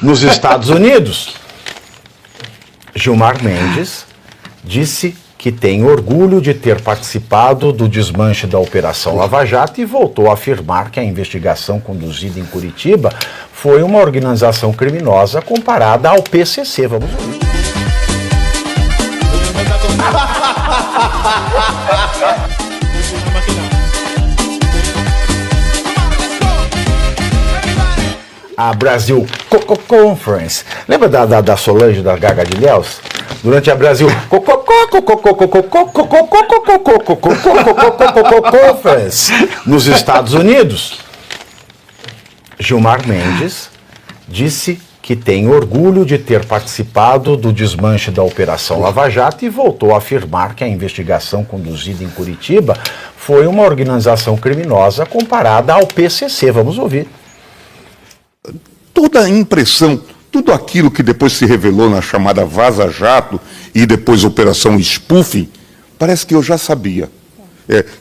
Nos Estados Unidos, Gilmar Mendes disse que tem orgulho de ter participado do desmanche da Operação Lava Jato e voltou a afirmar que a investigação conduzida em Curitiba foi uma organização criminosa comparada ao PCC. Vamos ouvir. A Brasil Conference. Lembra da Solange, da Gaga de Ilhéus? Durante a Brasil Conference nos Estados Unidos, Gilmar Mendes disse que tem orgulho de ter participado do desmanche da Operação Lava Jato e voltou a afirmar que a investigação conduzida em Curitiba foi uma organização criminosa comparada ao PCC. Vamos ouvir. Toda a impressão, tudo aquilo que depois se revelou na chamada Vaza Jato e depois Operação Spoofing, parece que eu já sabia.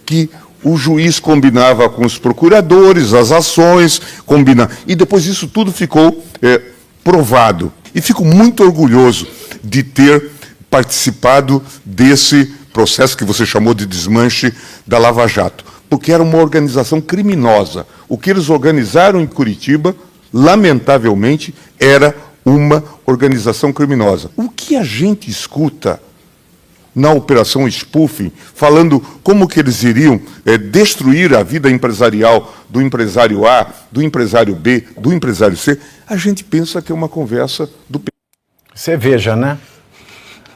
Que o juiz combinava com os procuradores, as ações, e depois isso tudo ficou provado. E fico muito orgulhoso de ter participado desse processo que você chamou de desmanche da Lava Jato, porque era uma organização criminosa. O que eles organizaram em Curitiba, lamentavelmente, era uma organização criminosa. O que a gente escuta na Operação Spoofing, falando como que eles iriam destruir a vida empresarial do empresário A, do empresário B, do empresário C, a gente pensa que é uma conversa do... Você veja, né?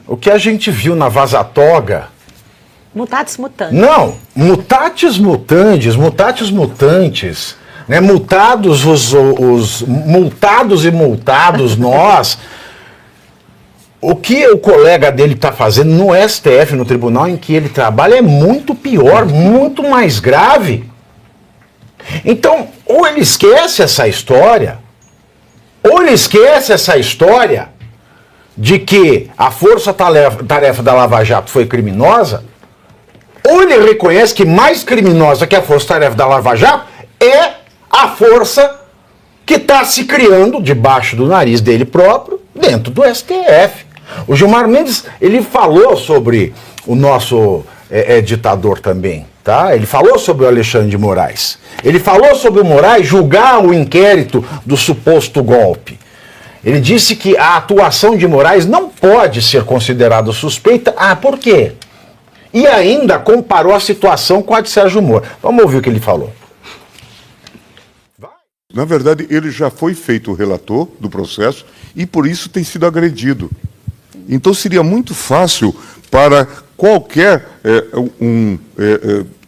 O que a gente viu na Vaza Toga... Mutatis mutandis. Não, mutatis mutandis, mutatis mutantes... Né, multados os multados e multados nós. O que o colega dele está fazendo no STF, no tribunal em que ele trabalha, é muito pior, muito mais grave. Então, ou ele esquece essa história, de que a força-tarefa da Lava Jato foi criminosa, ou ele reconhece que mais criminosa que a força-tarefa da Lava Jato é a força que está se criando debaixo do nariz dele próprio dentro do STF. O Gilmar Mendes, ele falou sobre o nosso ditador também, tá? Ele falou sobre o Alexandre de Moraes. Ele falou sobre o Moraes julgar o inquérito do suposto golpe. Ele disse que a atuação de Moraes não pode ser considerada suspeita. Ah, por quê? E ainda comparou a situação com a de Sérgio Moro. Vamos ouvir o que ele falou. Na verdade, ele já foi feito o relator do processo e, por isso, tem sido agredido. Então, seria muito fácil para qualquer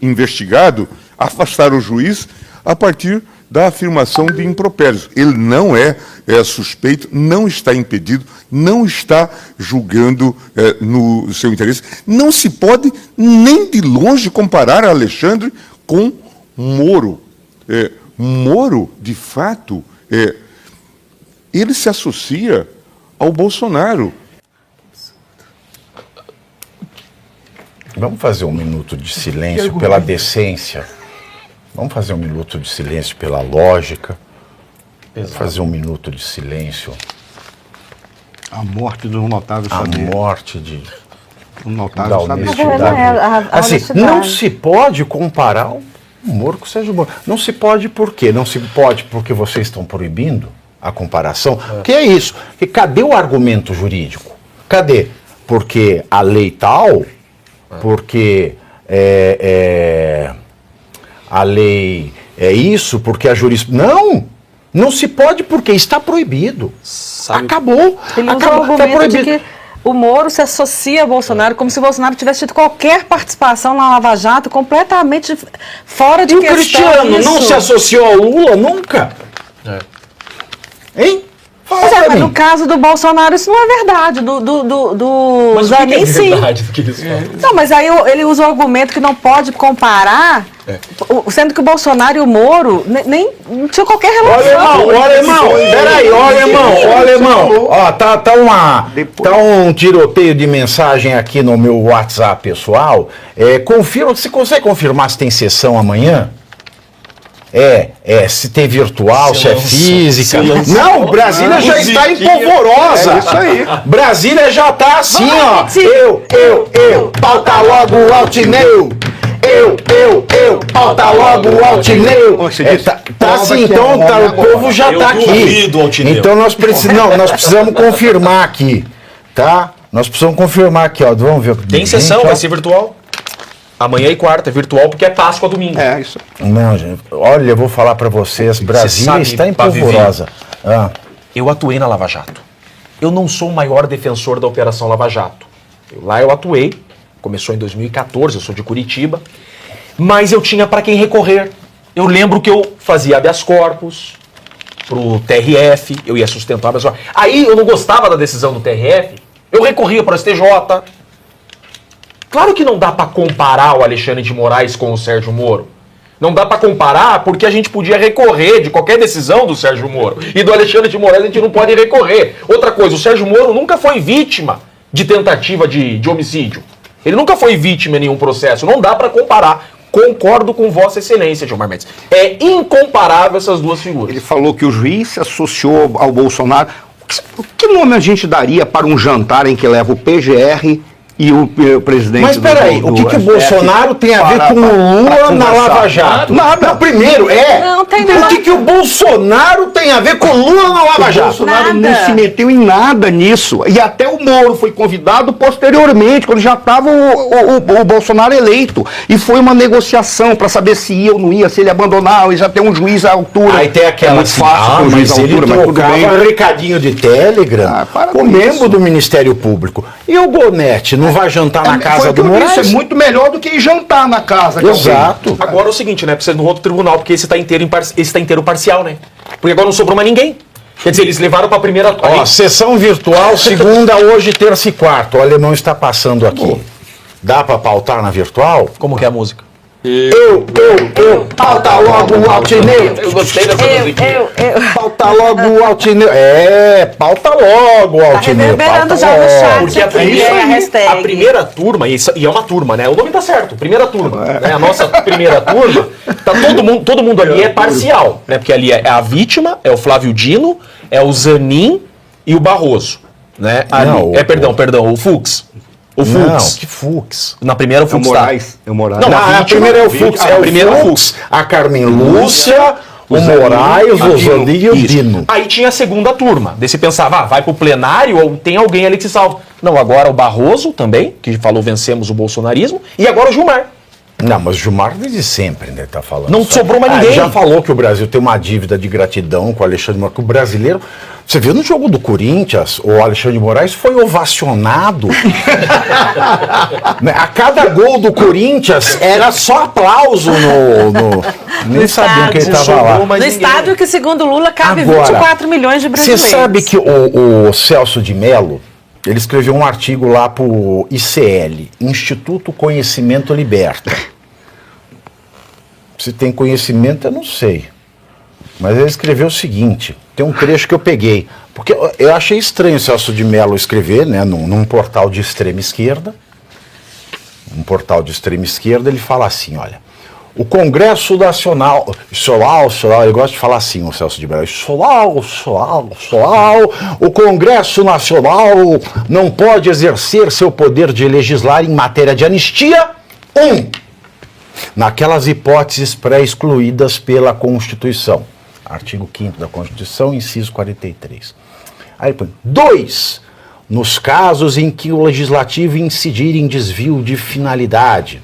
investigado afastar o juiz a partir da afirmação de impropérios. Ele não é suspeito, não está impedido, não está julgando no seu interesse. Não se pode nem de longe comparar Alexandre com Moro. Moro, de fato, ele se associa ao Bolsonaro. Vamos fazer um minuto de silêncio pela decência. Vamos fazer um minuto de silêncio pela lógica. Vamos fazer um minuto de silêncio. A morte do notável Saber. A morte de... Um notável Saber. Assim, não se pode comparar o Moro com o Sérgio Moro. Não se pode por quê? Não se pode porque vocês estão proibindo a comparação. Que é isso? E cadê o argumento jurídico? Cadê? Porque a lei tal, porque a lei é isso, porque a jurisprudência... Não se pode porque está proibido. Acabou. Ele usa o argumento de que o Moro se associa a Bolsonaro como se o Bolsonaro tivesse tido qualquer participação na Lava Jato, completamente fora de questão. E o Cristiano não se associou ao Lula nunca? Hein? Mas no caso do Bolsonaro isso não é verdade. Mas o que é verdade do que eles falam? Não, mas aí ele usa o argumento que não pode comparar, sendo que o Bolsonaro e o Moro nem tinham qualquer relação. Olha, alemão, peraí, olha, alemão. Ó, tá um tiroteio de mensagem aqui no meu WhatsApp pessoal. Confirma, você consegue confirmar se tem sessão amanhã? se tem virtual, se é lançou, física. se lançou. Não, Brasília já está em polvorosa. É isso aí. Brasília já está assim, ó. Eu, pauta logo o Altineu. Pauta logo o Altineu. Tá assim, então o povo já Eu tá aqui. duvido, Altineu. Então nós precisamos confirmar aqui, tá? Nós precisamos confirmar aqui, ó. Vamos ver. Tem sessão, vai ser virtual. Amanhã e quarta é virtual porque é Páscoa domingo. É, isso. Não, gente, olha, eu vou falar pra vocês, Brasília sabe, está em Pavivi, polvorosa. Eu atuei na Lava Jato. Eu não sou o maior defensor da Operação Lava Jato. Lá eu atuei, começou em 2014, eu sou de Curitiba, mas eu tinha para quem recorrer. Eu lembro que eu fazia habeas corpus pro TRF, eu ia sustentar habeas corpus. Aí eu não gostava da decisão do TRF, eu recorria para o STJ. Claro que não dá para comparar o Alexandre de Moraes com o Sérgio Moro. Não dá para comparar porque a gente podia recorrer de qualquer decisão do Sérgio Moro. E do Alexandre de Moraes a gente não pode recorrer. Outra coisa, o Sérgio Moro nunca foi vítima de tentativa de homicídio. Ele nunca foi vítima em nenhum processo. Não dá para comparar. Concordo com Vossa Excelência, Gilmar Mendes. É incomparável essas duas figuras. Ele falou que o juiz se associou ao Bolsonaro. Que nome a gente daria para um jantar em que leva o PGR e o presidente Mas peraí, o que o Bolsonaro tem a ver com o Lula na Lava Jato? Nada. Não, primeiro, Não tem o nada. que o Bolsonaro tem a ver com o Lula na Lava O Jato? Bolsonaro Nada. não se meteu em nada nisso. E até o Moro foi convidado posteriormente, quando já estava o Bolsonaro eleito. E foi uma negociação para saber se ia ou não ia, se ele abandonar, e já tem um juiz à altura. Aí tem aquela é muito fácil com o juiz mas à ele altura, mas tudo trocava bem. recadinho de Telegram Para com com membro isso. do Ministério Público. E o Bonete não vai jantar na casa Foi o que do eu disse, Moraes? é muito melhor do que ir jantar na casa. de alguém. Exato. Agora é o seguinte, né? Precisa de um outro tribunal, porque esse tá inteiro parcial, né? Porque agora não sobrou mais ninguém. Quer dizer, eles levaram pra primeira... Ó, sessão virtual, segunda, hoje, terça e quarta. O alemão está passando aqui. Dá pra pautar na virtual? Como que é a música? Eu, pauta logo o Altineu. Eu gostei dessa musiquinha. Pauta logo o Altineu. Pauta logo o Altineu. reverberando pauta já no logo. chat. Porque a primeira turma, e é uma turma, né? O nome tá certo, primeira turma. Né? A nossa primeira turma, tá todo mundo ali é parcial, né? Porque ali é a vítima, é o Flávio Dino, é o Zanin e o Barroso. Né? Ali, Não, perdão, o Fux. O Não, Fux. que Fux. Na primeira o É o Fux tá. Moraes. É o Moraes. Não, Não, a primeira é o Fux. a primeira é o Fux. A Carmen Lúcia, o Moraes, o Zanin e o Isso. Dino. Aí tinha a segunda turma. Daí você pensava, vai pro plenário ou tem alguém ali que se salva. Não, agora o Barroso também, que falou vencemos o bolsonarismo, e agora o Gilmar. Não, mas o Gilmar desde sempre, né, tá falando. Não sobrou mais ninguém. Ele já falou que o Brasil tem uma dívida de gratidão com o Alexandre de Moraes, que o brasileiro... Você viu no jogo do Corinthians, o Alexandre de Moraes foi ovacionado. Né, a cada gol do Corinthians era só aplauso nem sabiam que ele estádio. estava lá. Mas No ninguém. estádio que, segundo Lula, cabe Agora, 24 milhões de Você brasileiros. sabe que o Celso de Mello, ele escreveu um artigo lá pro ICL, Instituto Conhecimento Liberta. Se tem conhecimento, eu não sei. Mas ele escreveu o seguinte, tem um trecho que eu peguei, porque eu achei estranho o Celso de Mello escrever, né, num portal de extrema esquerda. Um portal de extrema esquerda, ele fala assim, olha, o Congresso Nacional, ele gosta de falar assim, o Celso de Mello, o Congresso Nacional não pode exercer seu poder de legislar em matéria de anistia, naquelas hipóteses pré-excluídas pela Constituição. Artigo 5º da Constituição, inciso 43. Aí põe, 2, nos casos em que o legislativo incidir em desvio de finalidade.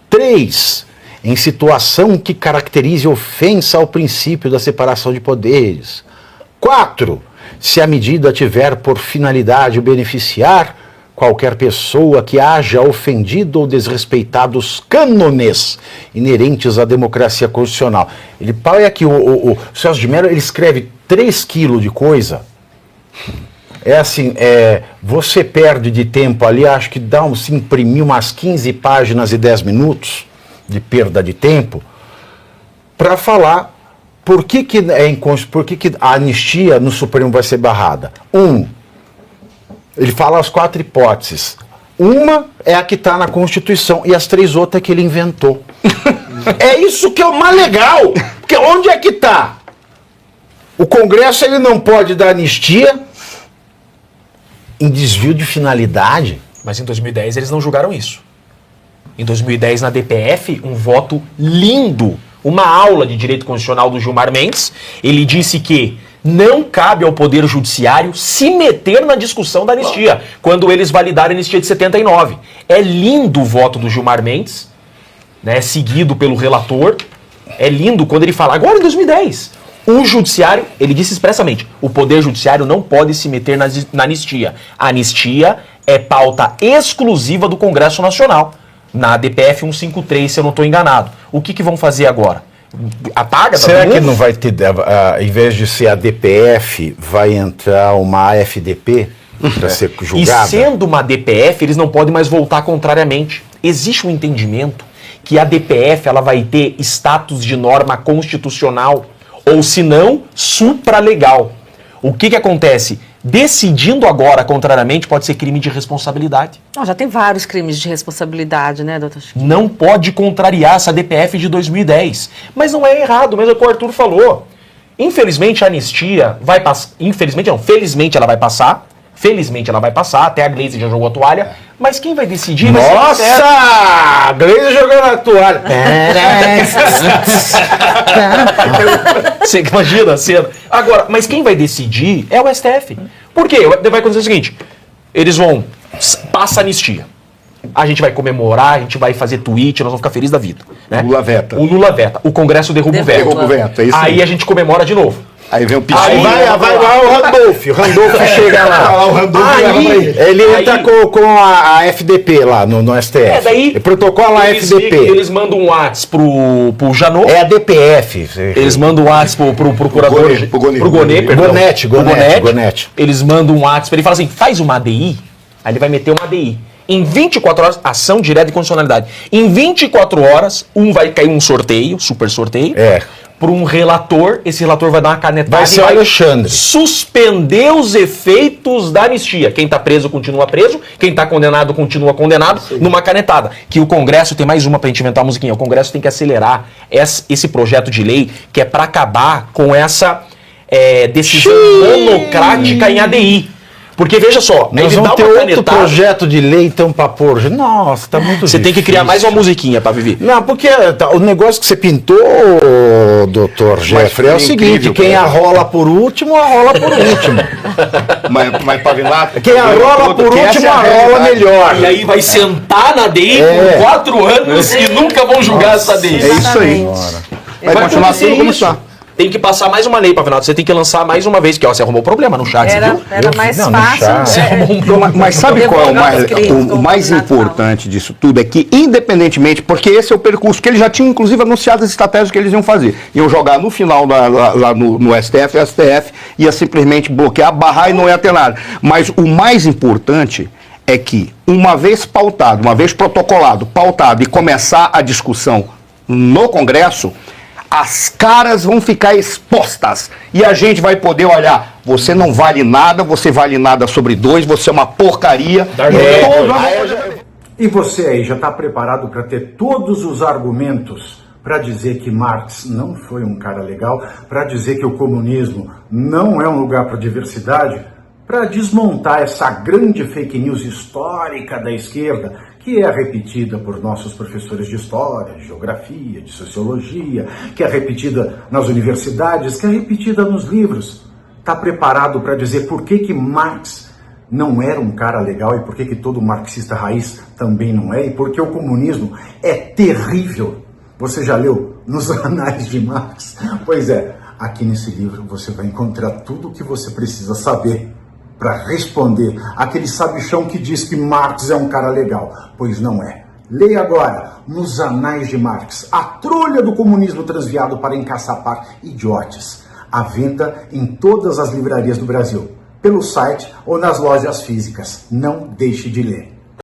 3, em situação que caracterize ofensa ao princípio da separação de poderes. 4, se a medida tiver por finalidade o beneficiar qualquer pessoa que haja ofendido ou desrespeitado os cânones inerentes à democracia constitucional. Ele põe aqui, o Celso de Mello, ele escreve 3 quilos de coisa. É assim, você perde de tempo ali, acho que se imprimir umas 15 páginas e 10 minutos de perda de tempo para falar por que a anistia no Supremo vai ser barrada. Ele fala as 4 hipóteses. Uma é a que está na Constituição e as 3 outras é que ele inventou. É isso que é o mais legal. Porque onde é que tá? O Congresso ele não pode dar anistia em desvio de finalidade. Mas em 2010 eles não julgaram isso. Em 2010, na DPF, um voto lindo, uma aula de direito constitucional do Gilmar Mendes. Ele disse que não cabe ao Poder Judiciário se meter na discussão da anistia, quando eles validaram a anistia de 79. É lindo o voto do Gilmar Mendes, né, seguido pelo relator. É lindo quando ele fala, agora em 2010, o Judiciário, ele disse expressamente, o Poder Judiciário não pode se meter na anistia. A anistia é pauta exclusiva do Congresso Nacional. Na DPF 153, se eu não estou enganado. O que vão fazer agora? Apaga? Será que não vai ter, em vez de ser a DPF, vai entrar uma AFDP para ser julgada? E sendo uma DPF, eles não podem mais voltar contrariamente. Existe um entendimento que a DPF ela vai ter status de norma constitucional, ou se não, supralegal. O que acontece? Decidindo agora contrariamente pode ser crime de responsabilidade. Não, já tem vários crimes de responsabilidade, né, doutor Chiquinho? Não pode contrariar essa DPF de 2010. Mas não é errado, mesmo o que o Arthur falou. Infelizmente a anistia vai passar. Infelizmente não, felizmente ela vai passar. Felizmente ela vai passar, até a Gleisi já jogou a toalha. Mas quem vai decidir vai ser o Nossa! STF. A Gleisi jogando a toalha. Você imagina a cena. Agora, mas quem vai decidir é o STF. Por quê? Vai acontecer o seguinte: eles vão. Passa a anistia. A gente vai comemorar, a gente vai fazer tweet, nós vamos ficar felizes da vida. Né? Lula veta. O Lula veta. O Congresso derruba o veto. Derruba o veto, é isso Aí aí. a gente comemora de novo. Aí vem o Aí piscina. vai lá o Randolph. O Randolph chega lá. O Randolph leva pra ele. Ele Aí- entra com a FDP lá no STF. daí Ele protocola a FDP. eles mandam um WhatsApp pro Janot. É a DPF. Eles mandam um WhatsApp pro procurador. Pro Gonê. Pro Gonê, perdão. Gonete, Pro Gonete. Eles mandam um WhatsApp. Ele fala assim: faz uma ADI. Aí ele vai meter uma ADI. Em 24 horas, ação direta de constitucionalidade. Em 24 horas, vai cair um sorteio, super sorteio. É. Para um relator, esse relator vai dar uma canetada Vai e ser o Alexandre. suspender os efeitos da anistia. Quem está preso continua preso, quem está condenado continua condenado, numa canetada. Que o Congresso, tem mais uma para a gente inventar a musiquinha, o Congresso tem que acelerar esse projeto de lei que é para acabar com essa decisão monocrática em ADI. Porque veja só, Nós ele vamos dá ter uma outro canetada. projeto de lei então pra pôr. Nossa, tá muito Você tem que criar mais uma difícil. musiquinha para viver. Não, porque o negócio que você pintou, doutor Jeffrey, é o foi seguinte: incrível, quem cara. arrola por último, arrola por último. Mas Pavinato. Quem arrola por último, arrola melhor. E aí vai sentar na DI É. por 4 anos e nunca vão julgar essa DI. É isso aí. Vai continuar acontecer tudo como isso. está. Tem que passar mais uma lei, Pavinato. Você tem que lançar mais uma vez, que ó, você arrumou problema no chat, Era, viu? era mais não, no fácil. chat. Você arrumou um problema. Mas sabe qual é o mais, Devolver os crimes, o como mais o Pavinato importante disso tudo? É que, independentemente, porque esse é o percurso que eles já tinham, inclusive, anunciado as estratégias que eles iam fazer. Iam jogar no final lá no STF, o STF ia simplesmente bloquear, barrar e não ia ter nada. Mas o mais importante é que, uma vez pautado, uma vez protocolado, pautado e começar a discussão no Congresso, as caras vão ficar expostas e a gente vai poder olhar. Você não vale nada, você vale nada sobre dois, você é uma porcaria. E você aí já está preparado para ter todos os argumentos para dizer que Marx não foi um cara legal, para dizer que o comunismo não é um lugar para diversidade, para desmontar essa grande fake news histórica da esquerda, que é repetida por nossos professores de história, de geografia, de sociologia, que é repetida nas universidades, que é repetida nos livros. Está preparado para dizer por que Marx não era um cara legal e por que todo marxista raiz também não é, e porque o comunismo é terrível. Você já leu nos Anais de Marx? Pois é, aqui nesse livro você vai encontrar tudo o que você precisa saber para responder aquele sabichão que diz que Marx é um cara legal, pois não é. Leia agora, nos Anais de Marx, a trolha do comunismo transviado para encaçapar idiotes. À venda em todas as livrarias do Brasil, pelo site ou nas lojas físicas. Não deixe de ler.